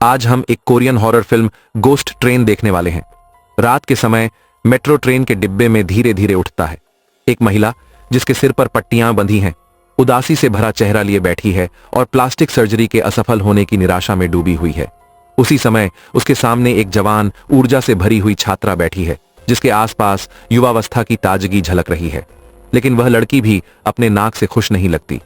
आज हम एक Korean horror film ghost train देखने वाले हैं। रात के समय मेट्रो ट्रेन के डिब्बे में धीरे धीरे उठता है एक महिला, जिसके सिर पर पट्टियां बंधी हैं, उदासी से भरा चेहरा लिए बैठी है और प्लास्टिक सर्जरी के असफल होने की निराशा में डूबी हुई है। उसी समय उसके सामने एक जवान, ऊर्जा से भरी हुई छात्रा बैठी है, जिसके आसपास युवावस्था की ताजगी झलक रही है। लेकिन वह लड़की भी अपने नाक से खुश नहीं लगती।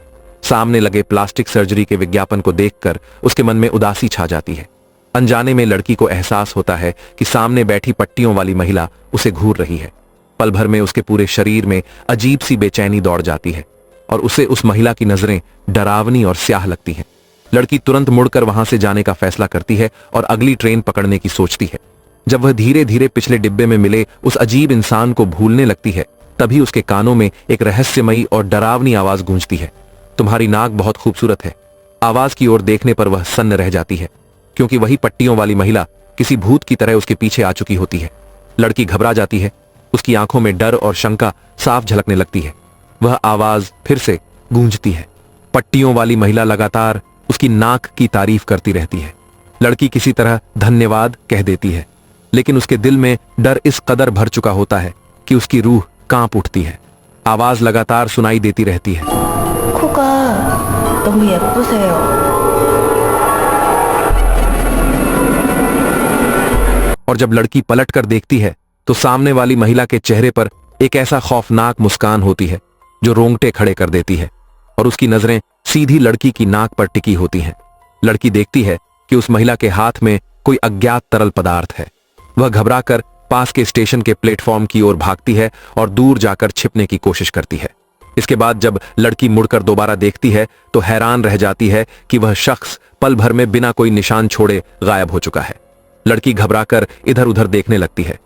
सामने लगे प्लास्टिक सर्जरी के विज्ञापन को देखकर उसके मन में उदासी छा जाती है। अनजाने में लड़की को एहसास होता है कि सामने बैठी पट्टियों वाली महिला उसे घूर रही है। पल भर में उसके पूरे शरीर में अजीब सी बेचैनी दौड़ जाती है और उसे उस महिला की नजरें डरावनी और स्याह लगती हैं। लड़की तुरंत मुड़कर वहां से जाने का फैसला करती है और अगली ट्रेन पकड़ने की सोचती है। जब वह धीरे धीरे पिछले डिब्बे में मिले उस अजीब इंसान को भूलने लगती है, तभी उसके कानों में एक रहस्यमयी और डरावनी आवाज गूंजती है, तुम्हारी नाक बहुत खूबसूरत है। आवाज की ओर देखने पर वह सन्न रह जाती है, क्योंकि वही पट्टियों वाली महिला किसी भूत की तरह उसके पीछे आ चुकी होती है। लड़की घबरा जाती है, उसकी आंखों में डर और शंका साफ झलकने लगती है। वह आवाज फिर से गूंजती है। पट्टियों वाली महिला लगातार उसकी नाक की तारीफ करती रहती है। लड़की किसी तरह धन्यवाद कह देती है, लेकिन उसके दिल में डर इस कदर भर चुका होता है कि उसकी रूह कांप उठती है। आवाज लगातार सुनाई देती रहती है, 코가 너무 예쁘세요. और जब लड़की पलट कर देखती है तो सामने वाली महिला के चेहरे पर एक ऐसा खौफनाक मुस्कान होती है जो रोंगटे खड़े कर देती है, और उसकी नजरें सीधी लड़की की नाक पर टिकी होती हैं। लड़की देखती है कि उस महिला के हाथ में कोई अज्ञात तरल पदार्थ है। वह घबराकर पास के स्टेशन के प्लेटफॉर्म की ओर भागती है और दूर जाकर छिपने की कोशिश करती है। इसके बाद जब लड़की मुड़कर दोबारा देखती है तो हैरान रह जाती है कि वह शख्स पल भर में बिना कोई निशान छोड़े गायब हो चुका है। लड़की घबराकर इधर उधर देखने लगती है।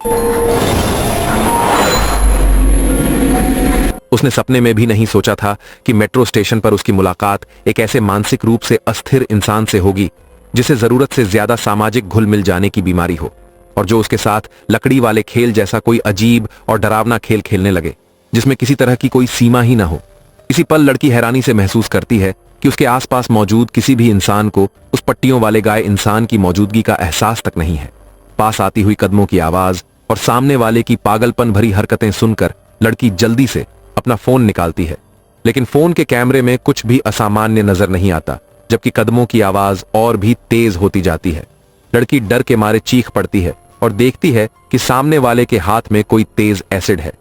उसने सपने में भी नहीं सोचा था कि मेट्रो स्टेशन पर उसकी मुलाकात एक ऐसे मानसिक रूप से अस्थिर इंसान से होगी जिसे जरूरत से ज्यादा सामाजिक घुल मिल जाने की बीमारी हो, और जो उसके साथ लकड़ी वाले खेल जैसा कोई अजीब और डरावना खेल खेलने लगे जिसमें किसी तरह की कोई सीमा ही ना हो। इसी पल लड़की हैरानी से महसूस करती है कि उसके आसपास मौजूद किसी भी इंसान को उस पट्टियों वाले गाय इंसान की मौजूदगी का एहसास तक नहीं है। पास आती हुई कदमों की आवाज और सामने वाले की पागलपन भरी हरकतें सुनकर लड़की जल्दी से अपना फोन निकालती है, लेकिन फोन के कैमरे में कुछ भी असामान्य नजर नहीं आता, जबकि कदमों की आवाज और भी तेज होती जाती है। लड़की डर के मारे चीख पड़ती है और देखती है कि सामने वाले के हाथ में कोई तेज एसिड है।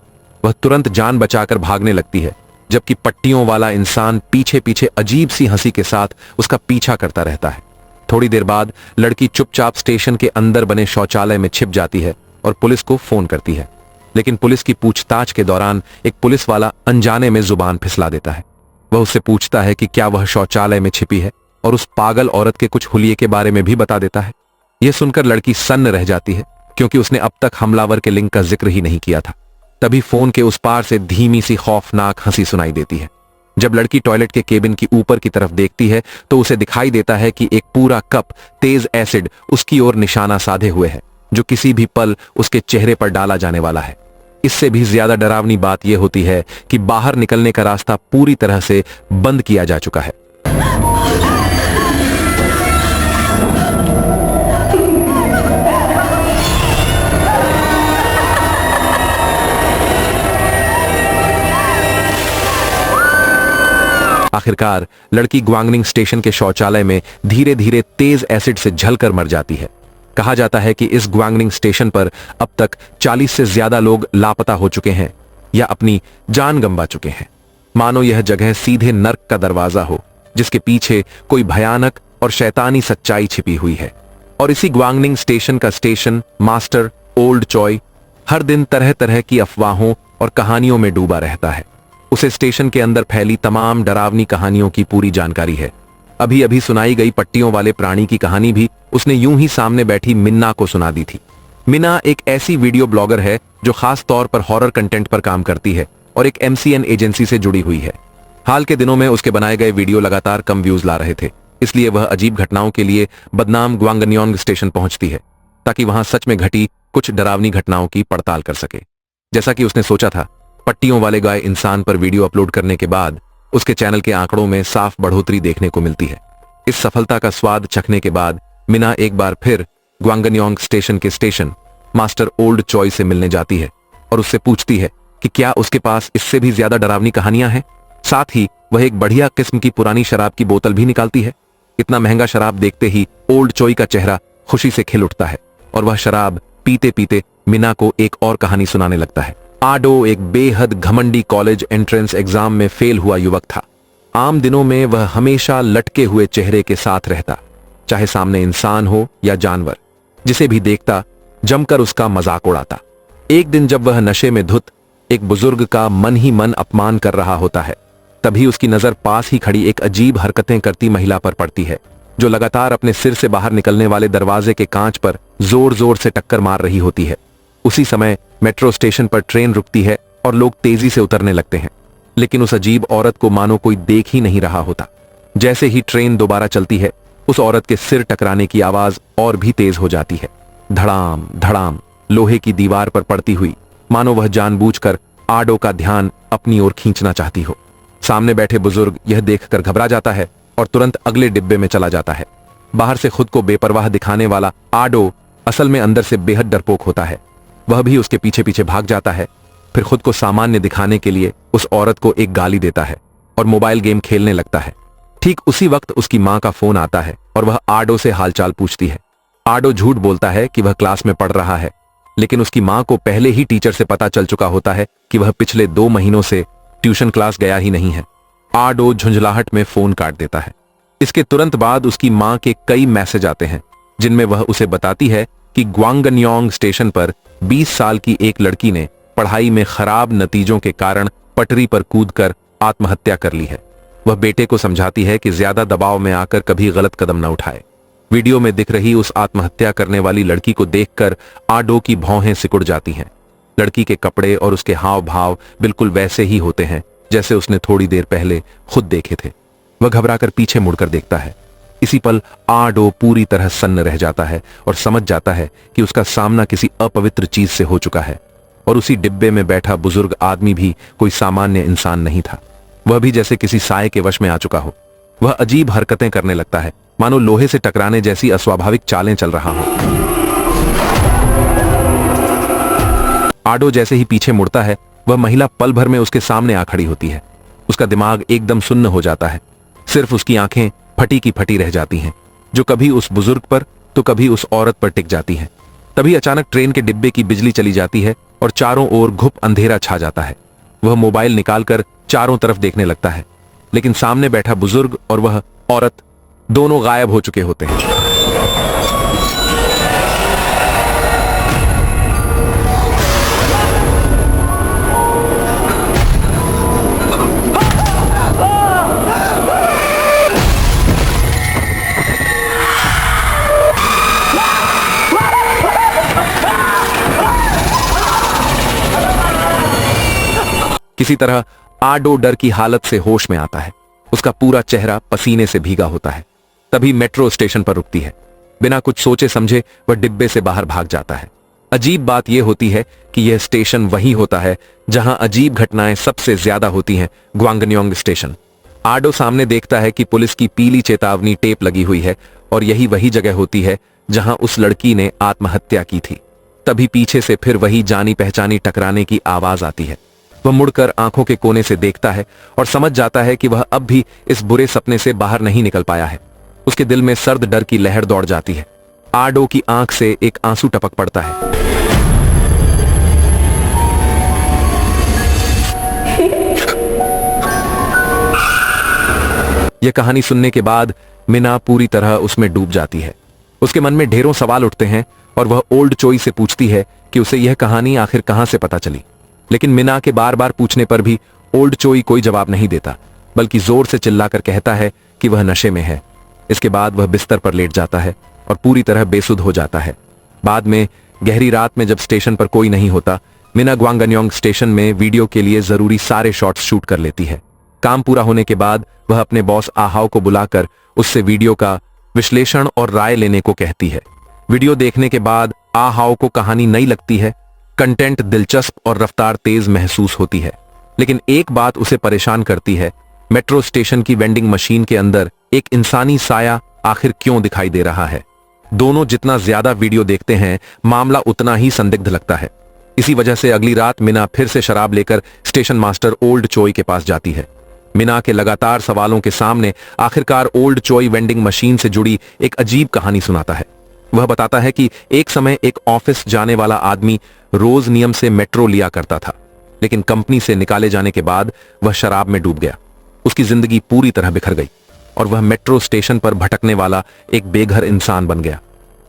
वह तुरंत जान बचाकर भागने लगती है, जबकि पट्टियों वाला इंसान पीछे पीछे अजीब सी हंसी के साथ उसका पीछा करता रहता है। थोड़ी देर बाद लड़की चुपचाप स्टेशन के अंदर बने शौचालय में छिप जाती है और पुलिस को फोन करती है, लेकिन पुलिस की पूछताछ के दौरान एक पुलिस वाला अनजाने में जुबान फिसला देता है। वह उससे पूछता है कि क्या वह शौचालय में छिपी है, और उस पागल औरत के कुछ हुलिये के बारे में भी बता देता है। यह सुनकर लड़की सन्न रह जाती है, क्योंकि उसने अब तक हमलावर के लिंक का जिक्र ही नहीं किया था। तभी फोन के उस पार से धीमी सी खौफनाक हंसी सुनाई देती है। जब लड़की टॉयलेट के केबिन की ऊपर की तरफ देखती है तो उसे दिखाई देता है कि एक पूरा कप तेज एसिड उसकी ओर निशाना साधे हुए है, जो किसी भी पल उसके चेहरे पर डाला जाने वाला है। इससे भी ज्यादा डरावनी बात यह होती है कि बाहर निकलने का रास्ता पूरी तरह से बंद किया जा चुका है। आखिरकार लड़की ग्वांगनिंग स्टेशन के शौचालय में धीरे धीरे तेज एसिड से झलकर मर जाती है। कहा जाता है कि इस ग्वांगनिंग स्टेशन पर अब तक 40 से ज्यादा लोग लापता हो चुके हैं या अपनी जान गंवा चुके हैं। मानो यह जगह सीधे नर्क का दरवाजा हो, जिसके पीछे कोई भयानक और शैतानी सच्चाई छिपी हुई है। और इसी ग्वांगनिंग स्टेशन का स्टेशन मास्टर ओल्ड चॉय हर दिन तरह तरह की अफवाहों और कहानियों में डूबा रहता है। उसे स्टेशन के अंदर फैली तमाम डरावनी कहानियों की पूरी जानकारी है। अभी अभी सुनाई गई पट्टियों वाले प्राणी की कहानी भी उसने यूं ही सामने बैठी मिन्ना को सुना दी थी। मिन्ना एक ऐसी वीडियो ब्लॉगर है जो खास तौर पर हॉरर कंटेंट पर काम करती है और एक MCN एजेंसी से जुड़ी हुई है। हाल के दिनों में उसके बनाए गए वीडियो लगातार कम व्यूज ला रहे थे, इसलिए वह अजीब घटनाओं के लिए बदनाम ग्वांगन्योंग स्टेशन पहुंचती है, ताकि वहां सच में घटी कुछ डरावनी घटनाओं की पड़ताल कर सके। जैसा कि उसने सोचा था, पट्टियों वाले गाय इंसान पर वीडियो अपलोड करने के बाद उसके चैनल के आंकड़ों में साफ बढ़ोतरी देखने को मिलती है। इस सफलता का स्वाद चखने के बाद मिना एक बार फिर ग्वांगन्योंग स्टेशन के स्टेशन मास्टर ओल्ड चॉय से मिलने जाती है और उससे पूछती है कि क्या उसके पास इससे भी ज्यादा डरावनी कहानियां हैं। साथ ही वह एक बढ़िया किस्म की पुरानी शराब की बोतल भी निकालती है। इतना महंगा शराब देखते ही ओल्ड चॉय का चेहरा खुशी से खिल उठता है और वह शराब पीते पीते मिना को एक और कहानी सुनाने लगता है। आडो एक बेहद घमंडी कॉलेज एंट्रेंस एग्जाम में फेल हुआ युवक था। आम दिनों में वह हमेशा लटके हुए चेहरे के साथ रहता, चाहे सामने इंसान हो या जानवर, जिसे भी देखता जमकर उसका मजाक उड़ाता। एक दिन जब वह नशे में धुत एक बुजुर्ग का मन ही मन अपमान कर रहा होता है, तभी उसकी नजर पास ही खड़ी एक अजीब हरकतें करती महिला पर पड़ती है, जो लगातार अपने सिर से बाहर निकलने वाले दरवाजे के कांच पर जोर जोर से टक्कर मार रही होती है। उसी समय मेट्रो स्टेशन पर ट्रेन रुकती है और लोग तेजी से उतरने लगते हैं, लेकिन उस अजीब औरत को मानो कोई देख ही नहीं रहा होता। जैसे ही ट्रेन दोबारा चलती है, उस औरत के सिर टकराने की आवाज और भी तेज हो जाती है। धड़ाम धड़ाम लोहे की दीवार पर पड़ती हुई, मानो वह जानबूझकर आडो का ध्यान अपनी ओर खींचना चाहती हो। सामने बैठे बुजुर्ग यह देखकर घबरा जाता है और तुरंत अगले डिब्बे में चला जाता है। बाहर से खुद को बेपरवाह दिखाने वाला आडो असल में अंदर से बेहद डरपोक होता है। वह भी उसके पीछे पीछे भाग जाता है, फिर खुद को सामान्य दिखाने के लिए उस औरत को एक गाली देता है और मोबाइल गेम खेलने लगता है। ठीक उसी वक्त उसकी मां का फोन आता है और वह आडो से हालचाल पूछती है। आडो झूठ बोलता है कि वह क्लास में पढ़ रहा है, लेकिन उसकी मां को पहले ही टीचर से पता चल चुका होता है कि वह पिछले 2 महीनों से ट्यूशन क्लास गया ही नहीं है। आडो झुंझलाहट में फोन काट देता है। इसके तुरंत बाद उसकी मां के कई मैसेज आते हैं, जिनमें वह उसे बताती है कि ग्वांगन्योंग स्टेशन पर 20 साल की एक लड़की ने पढ़ाई में खराब नतीजों के कारण पटरी पर कूदकर आत्महत्या कर ली है। वह बेटे को समझाती है कि ज्यादा दबाव में आकर कभी गलत कदम न उठाए। वीडियो में दिख रही उस आत्महत्या करने वाली लड़की को देखकर आडो की भौहें सिकुड़ जाती हैं। लड़की के कपड़े और उसके हाव भाव बिल्कुल वैसे ही होते हैं जैसे उसने थोड़ी देर पहले खुद देखे थे। वह घबराकर पीछे मुड़कर देखता है। इसी पल आडो पूरी तरह सन्न रह जाता है और समझ जाता है कि उसका सामना किसी अपवित्र चीज से हो चुका है। और उसी डिब्बे में बैठा बुजुर्ग आदमी भी कोई सामान्य इंसान नहीं था। वह भी जैसे किसी साए के वश में आ चुका हो। वह अजीब हरकतें करने लगता है, मानो लोहे से टकराने जैसी अस्वाभाविक चालें चल रहा हो। आडो जैसे ही पीछे मुड़ता है, वह महिला पल भर में उसके सामने आ खड़ी होती है। उसका दिमाग एकदम सुन्न हो जाता है। सिर्फ उसकी आंखें फटी की फटी रह जाती हैं, जो कभी उस बुजुर्ग पर तो कभी उस औरत पर टिक जाती हैं। तभी अचानक ट्रेन के डिब्बे की बिजली चली जाती है और चारों ओर घुप अंधेरा छा जाता है। वह मोबाइल निकालकर चारों तरफ देखने लगता है, लेकिन सामने बैठा बुजुर्ग और वह औरत दोनों गायब हो चुके होते हैं। किसी तरह आडो डर की हालत से होश में आता है। उसका पूरा चेहरा पसीने से भीगा होता है। तभी मेट्रो स्टेशन पर रुकती है। बिना कुछ सोचे समझे वह डिब्बे से बाहर भाग जाता है। अजीब बात यह होती है कि यह स्टेशन वही होता है जहां अजीब घटनाएं सबसे ज्यादा होती हैं, ग्वांगन्योंग स्टेशन। आडो सामने देखता है कि पुलिस की पीली चेतावनी टेप लगी हुई है और यही वही जगह होती है जहां उस लड़की ने आत्महत्या की थी। तभी पीछे से फिर वही जानी पहचानी टकराने की आवाज आती है। वह मुड़कर आंखों के कोने से देखता है और समझ जाता है कि वह अब भी इस बुरे सपने से बाहर नहीं निकल पाया है। उसके दिल में सर्द डर की लहर दौड़ जाती है। आडो की आंख से एक आंसू टपक पड़ता है। यह कहानी सुनने के बाद मिना पूरी तरह उसमें डूब जाती है। उसके मन में ढेरों सवाल उठते हैं और वह ओल्ड चोई से पूछती है कि उसे यह कहानी आखिर कहां से पता चली। लेकिन मिना के बार बार पूछने पर भी ओल्ड चोई कोई जवाब नहीं देता, बल्कि जोर से चिल्लाकर कहता है कि वह नशे में है। इसके बाद वह बिस्तर पर लेट जाता है और पूरी तरह बेसुध हो जाता है। बाद में गहरी रात में जब स्टेशन पर कोई नहीं होता, मिना ग्वांगन्योंग स्टेशन में वीडियो के लिए जरूरी सारे शॉट्स शूट कर लेती है। काम पूरा होने के बाद वह अपने बॉस आहाओ को बुलाकर उससे वीडियो का विश्लेषण और राय लेने को कहती है। वीडियो देखने के बाद आहाओ को कहानी नई लगती है, कंटेंट दिलचस्प और रफ्तार तेज महसूस होती है। लेकिन एक बात उसे परेशान करती है, मेट्रो स्टेशन की वेंडिंग मशीन के अंदर एक इंसानी साया आखिर क्यों दिखाई दे रहा है। दोनों जितना ज्यादा वीडियो देखते हैं मामला उतना ही संदिग्ध लगता है। इसी वजह से अगली रात मीना फिर से शराब लेकर स्टेशन मास्टर ओल्ड चोई के पास जाती है। मीना के लगातार सवालों के सामने आखिरकार ओल्ड चोई वेंडिंग मशीन से जुड़ी एक अजीब कहानी सुनाता है। वह बताता है कि एक समय एक ऑफिस जाने वाला आदमी रोज नियम से मेट्रो लिया करता था, लेकिन कंपनी से निकाले जाने के बाद वह शराब में डूब गया। उसकी जिंदगी पूरी तरह बिखर गई और वह मेट्रो स्टेशन पर भटकने वाला एक बेघर इंसान बन गया।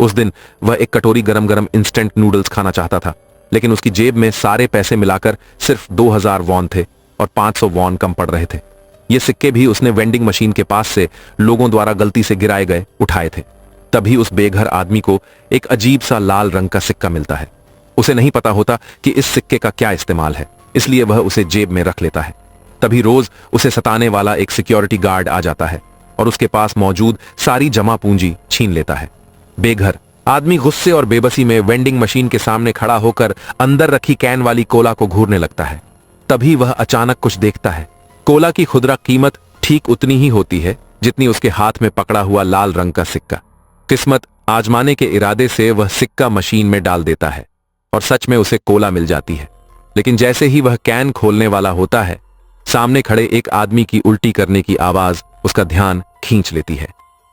उस दिन वह एक कटोरी गरम गरम इंस्टेंट नूडल्स खाना चाहता था, लेकिन उसकी जेब में सारे पैसे मिलाकर सिर्फ 2000 वॉन थे और 500 वॉन कम पड़ रहे थे। ये सिक्के भी उसने वेंडिंग मशीन के पास से लोगों द्वारा गलती से गिराए गए उठाए थे। तभी उस बेघर आदमी को एक अजीब सा लाल रंग का सिक्का मिलता है। उसे नहीं पता होता कि इस सिक्के का क्या इस्तेमाल है, इसलिए वह उसे जेब में रख लेता है। तभी रोज उसे सताने वाला एक सिक्योरिटी गार्ड आ जाता है और उसके पास मौजूद सारी जमा पूंजी छीन लेता है। बेघर आदमी गुस्से और बेबसी में वेंडिंग मशीन के सामने खड़ा होकर अंदर रखी कैन वाली कोला को घूरने लगता है। तभी वह अचानक कुछ देखता है। कोला की खुदरा कीमत ठीक उतनी ही होती है जितनी उसके हाथ में पकड़ा हुआ लाल रंग का सिक्का। किस्मत आजमाने के इरादे से वह सिक्का मशीन में डाल देता है और सच में उसे कोला मिल जाती है। लेकिन जैसे ही वह कैन खोलने वाला होता है, सामने खड़े एक आदमी की उल्टी करने की आवाज उसका ध्यान खींच लेती है।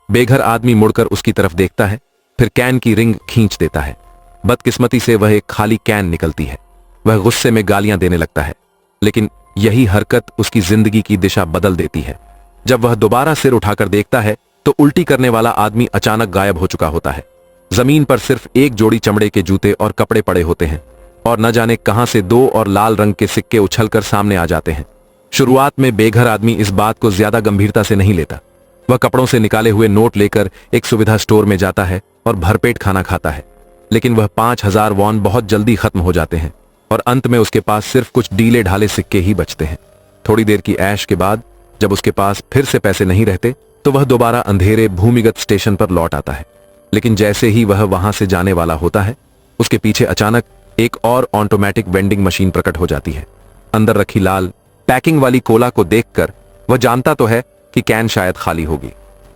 बेघर आदमी मुड़कर उसकी तरफ देखता है, फिर कैन की रिंग खींच देता है। बदकिस्मती से वह एक खाली कैन निकलती है। वह गुस्से में गालियां देने लगता है, लेकिन यही हरकत उसकी जिंदगी की दिशा बदल देती है। जब वह दोबारा सिर उठाकर देखता है तो उल्टी करने वाला आदमी अचानक गायब हो चुका होता है। जमीन पर सिर्फ एक जोड़ी चमड़े के जूते और कपड़े पड़े होते हैं और न जाने कहां से 2 और लाल रंग के सिक्के उछलकर सामने आ जाते हैं। शुरुआत में बेघर आदमी इस बात को ज्यादा गंभीरता से नहीं लेता। वह कपड़ों से निकाले हुए नोट लेकर एक सुविधा स्टोर में जाता है और भरपेट खाना खाता है, लेकिन वह 5000 वॉन बहुत जल्दी खत्म हो जाते हैं और अंत में उसके पास सिर्फ कुछ डीले ढाले सिक्के ही बचते हैं। थोड़ी देर की ऐश के बाद जब उसके पास फिर से पैसे नहीं रहते तो वह दोबारा अंधेरे भूमिगत स्टेशन पर लौट आता है। लेकिन जैसे ही वह वहां से जाने वाला होता है, उसके पीछे अचानक एक और ऑटोमेटिक वेंडिंग मशीन प्रकट हो जाती है। अंदर रखी लाल पैकिंग वाली कोला को देखकर वह जानता तो है कि कैन शायद खाली होगी,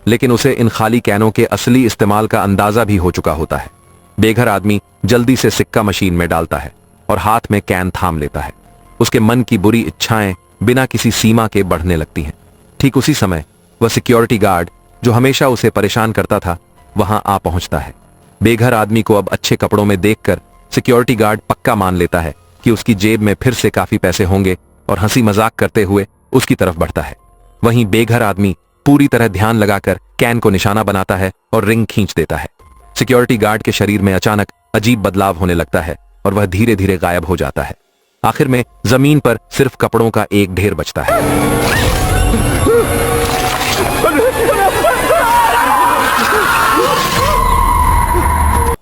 लेकिन उसे इन खाली कैनों के असली इस्तेमाल का अंदाजा भी हो चुका होता है। बेघर आदमी जल्दी से सिक्का मशीन में डालता है और हाथ में कैन थाम लेता है। उसके मन की बुरी इच्छाएं बिना किसी सीमा के बढ़ने लगती हैं। ठीक उसी समय वह सिक्योरिटी गार्ड जो हमेशा उसे परेशान करता था वहां आ पहुंचता है। बेघर आदमी को अब अच्छे कपड़ों में देखकर सिक्योरिटी गार्ड पक्का मान लेता है कि उसकी जेब में फिर से काफी पैसे होंगे और हंसी मजाक करते हुए उसकी तरफ बढ़ता है। वहीं बेघर आदमी पूरी तरह ध्यान लगाकर कैन को निशाना बनाता है और रिंग खींच देता है। सिक्योरिटी गार्ड के शरीर में अचानक अजीब बदलाव होने लगता है और वह धीरे धीरे गायब हो जाता है। आखिर में जमीन पर सिर्फ कपड़ों का एक ढेर बचता है।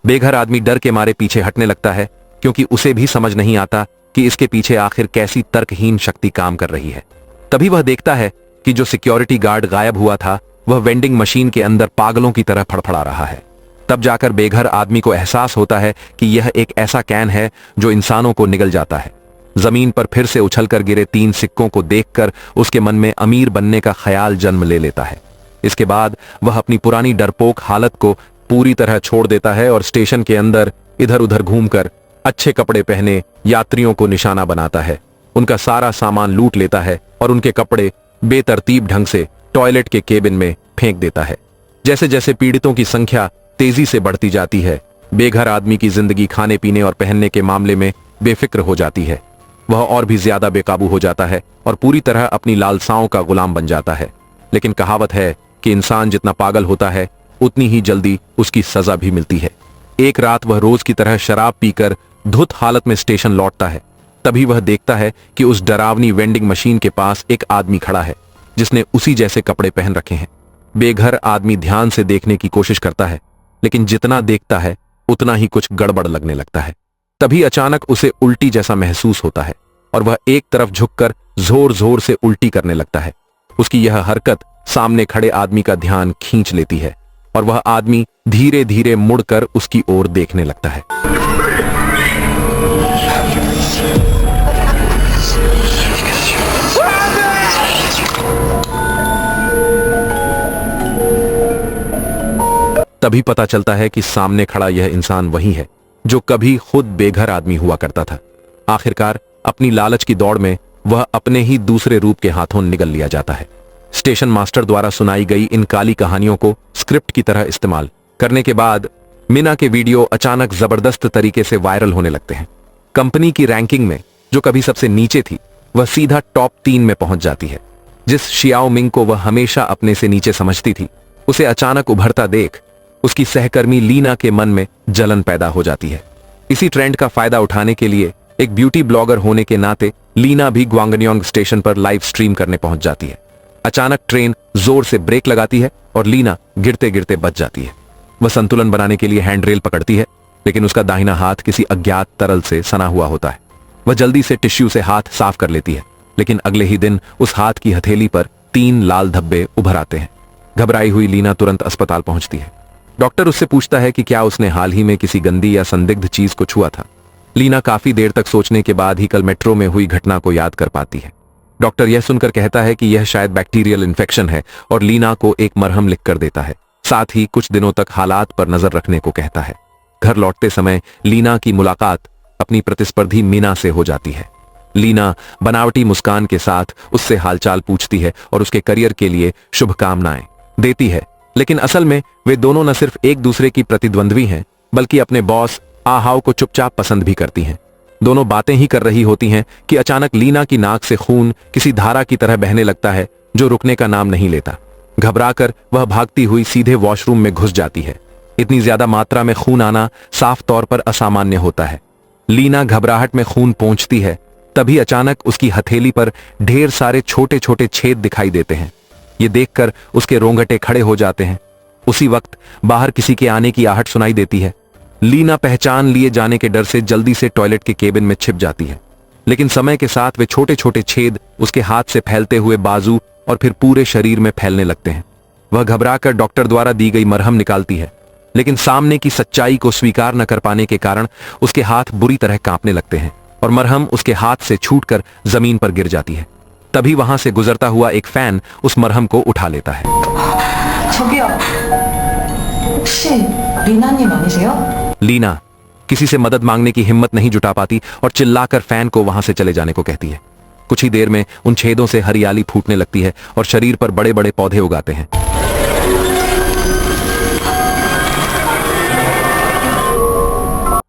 बेघर आदमी डर के मारे पीछे हटने लगता है, क्योंकि उसे भी समझ नहीं आता कि इसके पीछे आखिर कैसी तर्कहीन शक्ति काम कर रही है। तभी वह देखता है कि जो सिक्योरिटी गार्ड गायब हुआ था वह वेंडिंग मशीन के अंदर पागलों की तरह फड़फड़ा रहा है। तब जाकर बेघर आदमी को एहसास होता है कि यह एक ऐसा कैन है जो इंसानों को निगल जाता है। जमीन पर फिर से उछलकर गिरे 3 सिक्कों को देखकर उसके मन में अमीर बनने का ख्याल जन्म ले लेता है। इसके बाद वह अपनी पुरानी डरपोक हालत को पूरी तरह छोड़ देता है और स्टेशन के अंदर इधर उधर घूमकर अच्छे कपड़े पहने यात्रियों को निशाना बनाता है, उनका सारा सामान लूट लेता है और उनके कपड़े बेतरतीब ढंग से टॉयलेट के केबिन में फेंक देता है। जैसे जैसे पीड़ितों की संख्या तेजी से बढ़ती जाती है, बेघर आदमी की जिंदगी खाने पीने और पहनने के मामले में बेफिक्र हो जाती है। वह और भी ज्यादा बेकाबू हो जाता है और पूरी तरह अपनी लालसाओं का गुलाम बन जाता है। लेकिन कहावत है कि इंसान जितना पागल होता है उतनी ही जल्दी उसकी सजा भी मिलती है। एक रात वह रोज की तरह शराब पीकर धुत हालत में स्टेशन लौटता है। तभी वह देखता है कि उस डरावनी वेंडिंग मशीन के पास एक आदमी खड़ा है जिसने उसी जैसे कपड़े पहन रखे हैं। बेघर आदमी ध्यान से देखने की कोशिश करता है, लेकिन जितना देखता है उतना ही कुछ गड़बड़ लगने लगता है। तभी अचानक उसे उल्टी जैसा महसूस होता है और वह एक तरफ झुककर जोर जोर से उल्टी करने लगता है। उसकी यह हरकत सामने खड़े आदमी का ध्यान खींच लेती है और वह आदमी धीरे धीरे मुड़कर उसकी ओर देखने लगता है। तभी पता चलता है कि सामने खड़ा यह इंसान वही है जो कभी खुद बेघर आदमी हुआ करता था। आखिरकार अपनी लालच की दौड़ में वह अपने ही दूसरे रूप के हाथों निगल लिया जाता है। स्टेशन मास्टर द्वारा सुनाई गई इन काली कहानियों को स्क्रिप्ट की तरह इस्तेमाल करने के बाद मीना के वीडियो अचानक जबरदस्त तरीके से वायरल होने लगते हैं। कंपनी की रैंकिंग में जो कभी सबसे नीचे थी वह सीधा टॉप 3 में पहुंच जाती है। जिस शियाओ मिंग को वह हमेशा अपने से नीचे समझती थी, उसे अचानक उभरता देख उसकी सहकर्मी लीना के मन में जलन पैदा हो जाती है। इसी ट्रेंड का फायदा उठाने के लिए एक ब्यूटी ब्लॉगर होने के नाते लीना भी ग्वांगन्योंग स्टेशन पर लाइव स्ट्रीम करने पहुंच जाती है। अचानक ट्रेन जोर से ब्रेक लगाती है और लीना गिरते गिरते बच जाती है। वह संतुलन बनाने के लिए हैंडरेल पकड़ती है, लेकिन उसका दाहिना हाथ किसी अज्ञात तरल से सना हुआ होता है। वह जल्दी से टिश्यू से हाथ साफ कर लेती है, लेकिन अगले ही दिन उस हाथ की हथेली पर 3 लाल धब्बे उभर आते हैं। घबराई हुई लीना तुरंत अस्पताल पहुंचती है। डॉक्टर उससे पूछता है कि क्या उसने हाल ही में किसी गंदी या संदिग्ध चीज को छुआ था। लीना काफी देर तक सोचने के बाद ही कल मेट्रो में हुई घटना को याद कर पाती है। डॉक्टर यह सुनकर कहता है कि यह शायद बैक्टीरियल इन्फेक्शन है और लीना को एक मरहम लिख कर देता है। साथ ही कुछ दिनों तक हालात पर नजर रखने को कहता है। घर लौटते समय लीना की मुलाकात अपनी प्रतिस्पर्धी मीना से हो जाती है। लीना बनावटी मुस्कान के साथ उससे हालचाल पूछती है और उसके करियर के लिए शुभकामनाएं देती है, लेकिन असल में वे दोनों न सिर्फ एक दूसरे की प्रतिद्वंद्वी हैं, बल्कि अपने बॉस आहाओ को चुपचाप पसंद भी करती हैं। दोनों बातें ही कर रही होती हैं कि अचानक लीना की नाक से खून किसी धारा की तरह बहने लगता है जो रुकने का नाम नहीं लेता। घबराकर वह भागती हुई सीधे वॉशरूम में घुस जाती है। इतनी ज्यादा मात्रा में खून आना साफ तौर पर असामान्य होता है। लीना घबराहट में खून पहुंचती है, तभी अचानक उसकी हथेली पर ढेर सारे छोटे छोटे छेद दिखाई देते हैं। ये देखकर उसके रोंगटे खड़े हो जाते हैं। उसी वक्त बाहर किसी के आने की आहट सुनाई देती है। लीना पहचान लिए जाने के डर से जल्दी से टॉयलेट के केबिन में छिप जाती है, लेकिन समय के साथ वे छोटे छोटे छेद उसके हाथ से फैलते हुए बाजू और फिर पूरे शरीर में फैलने लगते हैं। वह घबराकर डॉक्टर द्वारा दी गई मरहम निकालती है, लेकिन सामने की सच्चाई को स्वीकार न कर पाने के कारण उसके हाथ बुरी तरह कांपने लगते हैं और मरहम उसके हाथ से छूटकर जमीन पर गिर जाती है। तभी वहां से गुजरता हुआ एक फैन उस मरहम को उठा लेता है। 저기요. 혹시 리나님 아니세요? लीना किसी से मदद मांगने की हिम्मत नहीं जुटा पाती और चिल्लाकर फैन को वहां से चले जाने को कहती है। कुछ ही देर में उन छेदों से हरियाली फूटने लगती है और शरीर पर बड़े बड़े पौधे उगाते हैं।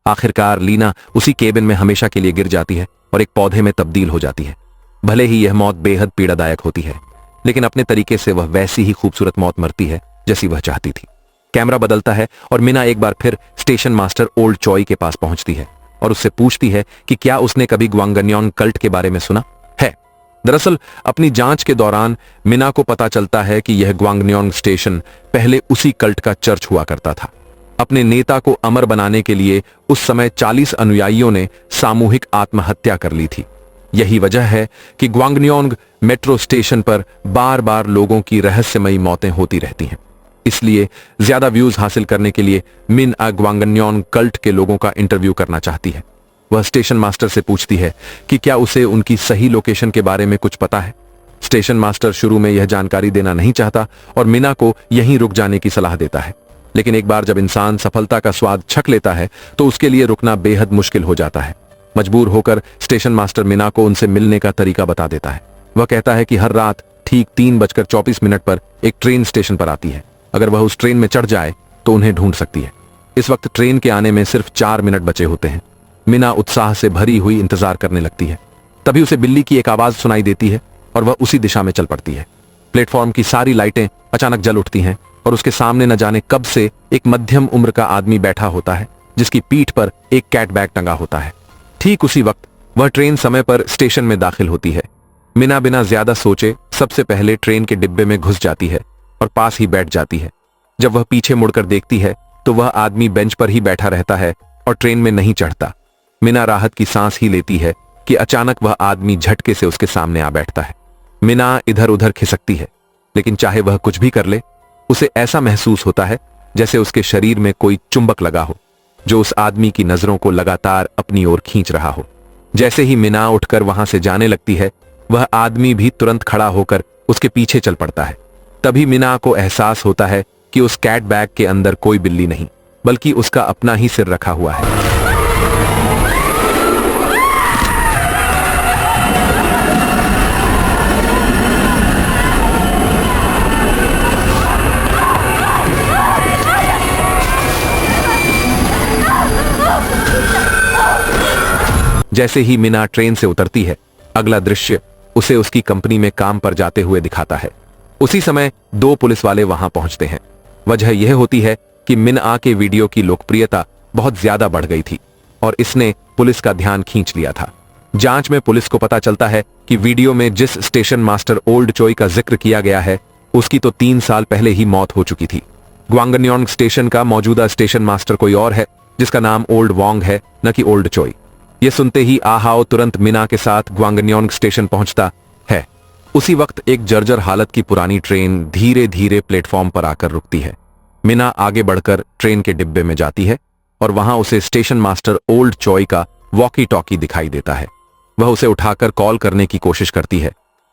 आखिरकार लीना उसी केबिन में हमेशा के लिए गिर जाती है और एक पौधे में तब्दील हो जाती है। भले ही यह मौत बेहद पीड़ादायक होती है, लेकिन अपने तरीके से वह वैसी ही खूबसूरत मौत मरती है जैसी वह चाहती थी। कैमरा बदलता है और मीना एक बार फिर स्टेशन मास्टर ओल्ड चॉय के पास पहुंचती है और उससे पूछती है कि क्या उसने कभी ग्वांगन्योंग कल्ट के बारे में सुना है। दरअसल अपनी जांच के दौरान मीना को पता चलता है कि यह ग्वांगन्योंग स्टेशन पहले उसी कल्ट का चर्च हुआ करता था। अपने नेता को अमर बनाने के लिए उस समय 40 अनुयायियों ने सामूहिक आत्महत्या कर ली थी। यही वजह है कि ग्वांगन्योंग मेट्रो स्टेशन पर बार बार लोगों की रहस्यमयी मौतें होती रहती हैं। इसलिए ज्यादा व्यूज हासिल करने के लिए मिन ग्वांगन्योंग कल्ट के लोगों का इंटरव्यू करना चाहती है। वह स्टेशन मास्टर से पूछती है कि क्या उसे उनकी सही लोकेशन के बारे में कुछ पता है। स्टेशन मास्टर शुरू में यह जानकारी देना नहीं चाहता और मीना को यहीं रुक जाने की सलाह देता है, लेकिन एक बार जब इंसान सफलता का स्वाद छक लेता है तो उसके लिए रुकना बेहद मुश्किल हो जाता है। मजबूर होकर स्टेशन मास्टर मीना को उनसे मिलने का तरीका बता देता है। वह कहता है कि हर रात ठीक 3:24 पर एक ट्रेन स्टेशन पर आती है। अगर वह उस ट्रेन में चढ़ जाए तो उन्हें ढूंढ सकती है। इस वक्त ट्रेन के आने में सिर्फ 4 मिनट बचे होते हैं। मीना उत्साह से भरी हुई इंतजार करने लगती है। तभी उसे बिल्ली की एक आवाज सुनाई देती है और वह उसी दिशा में चल पड़ती है। प्लेटफॉर्म की सारी लाइटें अचानक जल उठती हैं और उसके सामने न जाने कब से एक मध्यम उम्र का आदमी बैठा होता है, जिसकी पीठ पर एक कैट बैग टंगा होता है। ठीक उसी वक्त वह ट्रेन समय पर स्टेशन में दाखिल होती है। मीना बिना ज्यादा सोचे सबसे पहले ट्रेन के डिब्बे में घुस जाती है और पास ही बैठ जाती है। जब वह पीछे मुड़कर देखती है तो वह आदमी बेंच पर ही बैठा रहता है और ट्रेन में नहीं चढ़ता। मीना राहत की सांस ही लेती है कि अचानक वह आदमी झटके से उसके सामने आ बैठता है। मीना इधर उधर खिसकती है, लेकिन चाहे वह कुछ भी कर ले, उसे ऐसा महसूस होता है जैसे उसके शरीर में कोई चुंबक लगा हो जो उस आदमी की नजरों को लगातार अपनी ओर खींच रहा हो। जैसे ही मीना उठकर वहां से जाने लगती है, वह आदमी भी तुरंत खड़ा होकर उसके पीछे चल पड़ता है। तभी मीना को एहसास होता है कि उस कैट बैग के अंदर कोई बिल्ली नहीं बल्कि उसका अपना ही सिर रखा हुआ है। जैसे ही मीना ट्रेन से उतरती है, अगला दृश्य उसे उसकी कंपनी में काम पर जाते हुए दिखाता है। उसी समय 2 पुलिस वाले वहां पहुंचते हैं। वजह यह होती है कि मिनआ के वीडियो की लोकप्रियता बहुत ज्यादा बढ़ गई थी और इसने पुलिस का ध्यान खींच लिया था। जांच में पुलिस को पता चलता है कि वीडियो में जिस स्टेशन मास्टर ओल्ड चोई का जिक्र किया गया है उसकी तो 3 साल पहले ही मौत हो चुकी थी। ग्वांगन्योंग स्टेशन का मौजूदा स्टेशन मास्टर कोई और है जिसका नाम ओल्ड वोंग है, न कि ओल्ड चोई। ये सुनते ही आहाओ तुरंत मिना के साथ ग्वांगन्योंग स्टेशन पहुंचता है। उसी वक्त एक जर्जर हालत की पुरानी ट्रेन धीरे धीरे प्लेटफॉर्म पर आकर रुकती है। मिना आगे बढ़कर ट्रेन के डिब्बे में जाती है और वहां उसे स्टेशन मास्टर ओल्ड चोई का वॉकी टॉकी दिखाई देता है। वह उसे उठाकर कॉल करने की कोशिश करती है।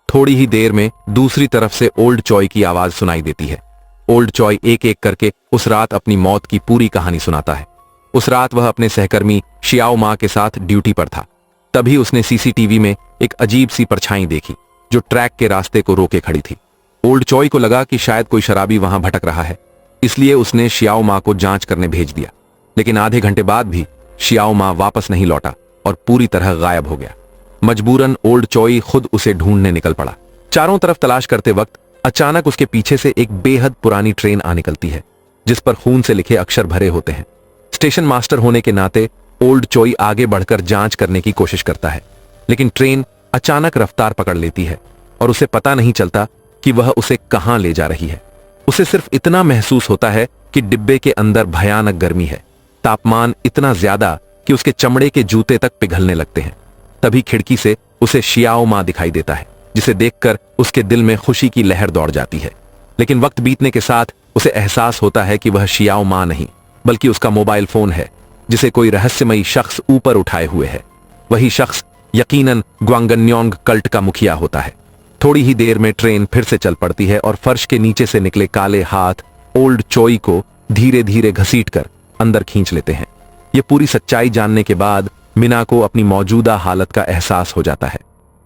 थोड़ी ही देर में दूसरी तरफ से ओल्ड चोई की आवाज सुनाई देती है। ओल्ड चोई एक एक करके उस रात अपनी मौत की पूरी कहानी सुनाता है। उस रात वह अपने सहकर्मी शियाओ मा के साथ ड्यूटी पर था। तभी उसने सीसीटीवी में एक अजीब सी परछाई देखी जो ट्रैक के रास्ते को रोके खड़ी थी। ओल्ड चोई को लगा कि शायद कोई शराबी वहां भटक रहा है, इसलिए उसने शियाओ मा को जांच करने भेज दिया। लेकिन आधे घंटे बाद भी शियाओ मा वापस नहीं लौटा और पूरी तरह गायब हो गया। मजबूरन ओल्ड चोई खुद उसे ढूंढने निकल पड़ा। चारों तरफ तलाश करते वक्त अचानक उसके पीछे से एक बेहद पुरानी ट्रेन आ निकलती है जिस पर खून से लिखे अक्षर भरे होते हैं। स्टेशन मास्टर होने के नाते ओल्ड चोई आगे बढ़कर जांच करने की कोशिश करता है, लेकिन ट्रेन अचानक रफ्तार पकड़ लेती है और उसे पता नहीं चलता कि वह उसे कहां ले जा रही है। उसे सिर्फ इतना महसूस होता है कि डिब्बे के अंदर भयानक गर्मी है, तापमान इतना ज्यादा कि उसके चमड़े के जूते तक पिघलने लगते हैं। तभी खिड़की से उसे शियाओ मा दिखाई देता है, जिसे देखकर उसके दिल में खुशी की लहर दौड़ जाती है। लेकिन वक्त बीतने के साथ उसे एहसास होता है कि वह शियाओ मा नहीं बल्कि उसका मोबाइल फोन है जिसे कोई रहस्यमयी शख्स ऊपर उठाए हुए है। वही शख्स यकीनन ग्वांगन्योंग कल्ट का मुखिया होता है। थोड़ी ही देर में ट्रेन फिर से चल पड़ती है और फर्श के नीचे से निकले काले हाथ ओल्ड चोई को धीरे धीरे घसीटकर अंदर खींच लेते हैं। ये पूरी सच्चाई जानने के बाद मिना को अपनी मौजूदा हालत का एहसास हो जाता है।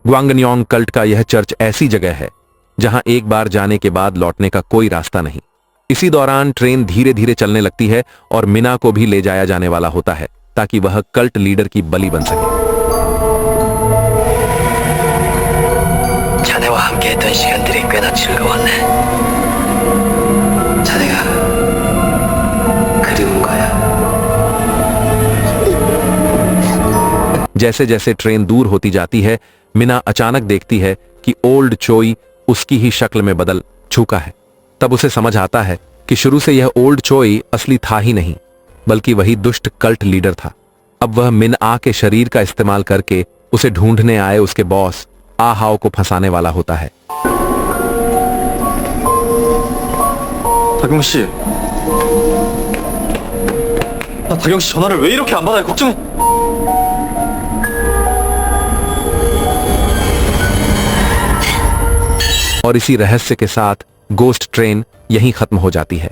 ग्वांगन्योंग कल्ट का यह चर्च ऐसी जगह है जहां एक बार जाने के बाद लौटने का कोई रास्ता नहीं। इसी दौरान ट्रेन धीरे धीरे चलने लगती है और मिना को भी ले जाया जाने वाला होता है ताकि वह कल्ट लीडर की बलि बन सके। 자네와 함께했던 시간들이 꽤나 즐거웠네. 자네가 그리운 거야. जैसे जैसे ट्रेन दूर होती जाती है, मिना अचानक देखती है कि ओल्ड चोई उसकी ही शक्ल में बदल चुका है। तब उसे समझ आता है कि शुरू से यह ओल्ड चोई असली था ही नहीं बल्कि वही दुष्ट कल्ट लीडर था। अब वह मिनआ के शरीर का इस्तेमाल करके उसे ढूंढने आए उसके बॉस आहाओ को फंसाने वाला होता है। 다경 씨, 다경 씨 전화를 왜 이렇게 안 받아요? 걱정. और इसी रहस्य के साथ गोस्ट ट्रेन यहीं खत्म हो जाती है।